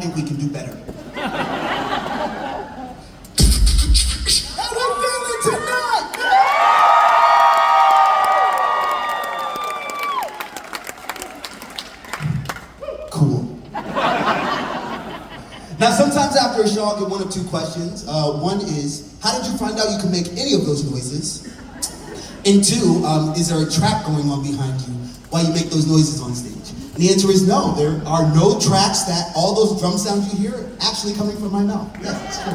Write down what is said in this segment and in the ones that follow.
think we can do better. How we feeling tonight? Cool. Now, sometimes after a show, I'll get one of two questions. One is, how did you find out you could make any of those noises? And two, is there a track going on behind you while you make those noises on stage? And the answer is no. There are no tracks. That all those drum sounds you hear are actually coming from my mouth. Yes, that's true.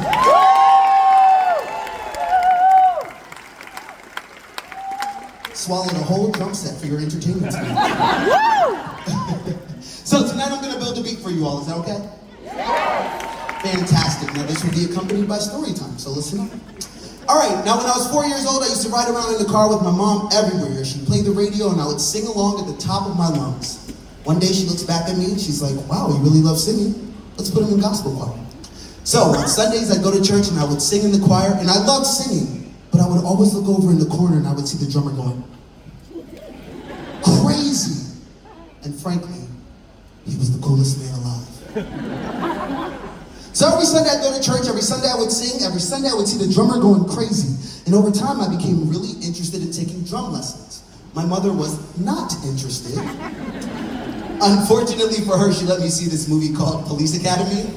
Swallowed a whole drum set for your entertainment tonight. So tonight I'm going to build a beat for you all. Is that okay? Fantastic. Now this will be accompanied by story time, so listen up. Alright, now when I was 4 years old, I used to ride around in the car with my mom everywhere. She'd play the radio and I would sing along at the top of my lungs. One day she looks back at me and she's like, wow, you really love singing. Let's put him in gospel choir. So on Sundays I'd go to church and I would sing in the choir, and I loved singing, but I would always look over in the corner and I would see the drummer going crazy. And frankly, he was the coolest man alive. So every Sunday I'd go to church, every Sunday I would sing, every Sunday I would see the drummer going crazy. And over time I became really interested in taking drum lessons. My mother was not interested. Unfortunately for her, she let me see this movie called Police Academy.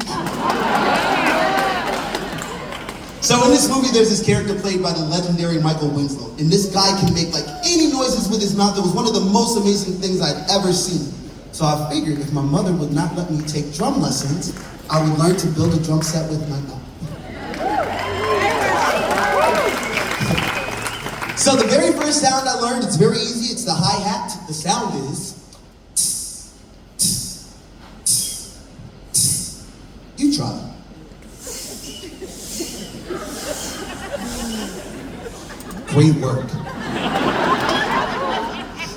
So in this movie there's this character played by the legendary Michael Winslow. And this guy can make like any noises with his mouth. It was one of the most amazing things I'd ever seen. So I figured if my mother would not let me take drum lessons, I would learn to build a drum set with my mouth. So the very first sound I learned, it's very easy, it's the hi-hat. The sound is... You try. Great work.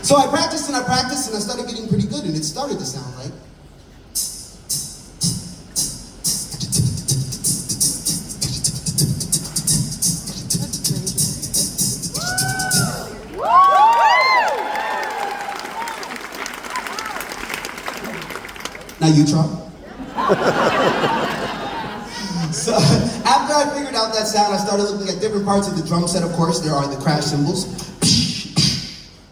So I practiced and I practiced and I started getting pretty good, and it started to sound like... Now you try. So after I figured out that sound, I started looking at different parts of the drum set. Of course, there are the crash cymbals,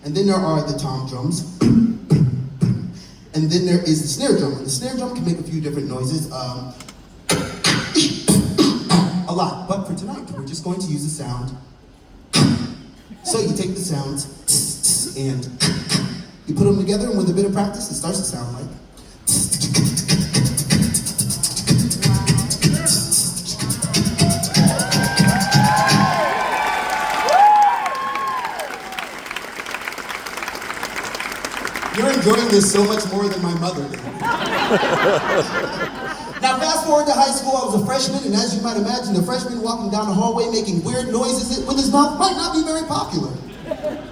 and then there are the tom drums, and then there is the snare drum. And the snare drum can make a few different noises, a lot. But for tonight, we're just going to use the sound. So you take the sounds and you put them together, and with a bit of practice, it starts to sound like... You're enjoying this so much more than my mother did. Now fast forward to high school, I was a freshman, and as you might imagine, a freshman walking down the hallway making weird noises with his mouth might not be very popular.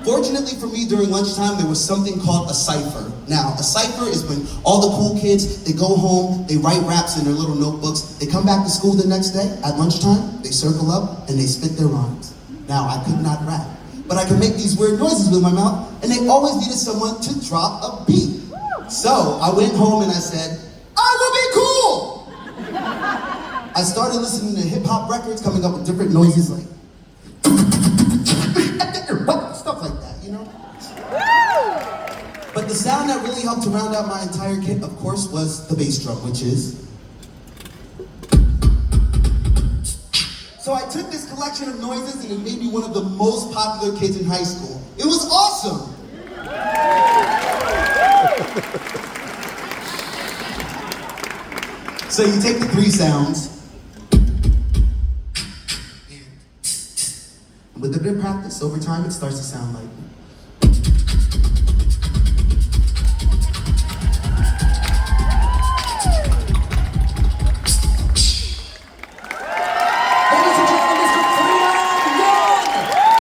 Fortunately for me, during lunchtime, there was something called a cipher. Now, a cipher is when all the cool kids, they go home, they write raps in their little notebooks, they come back to school the next day, at lunchtime, they circle up, and they spit their rhymes. Now, I could not rap, but I could make these weird noises with my mouth, and they always needed someone to drop a beat. So, I went home and I said, I will be cool! I started listening to hip-hop records, coming up with different noises like... stuff like that, you know? But the sound that really helped to round out my entire kit, of course, was the bass drum, which is... So I took this collection of noises and it made me one of the most popular kids in high school. It was awesome! So you take the three sounds, and with a bit of practice, over time it starts to sound like...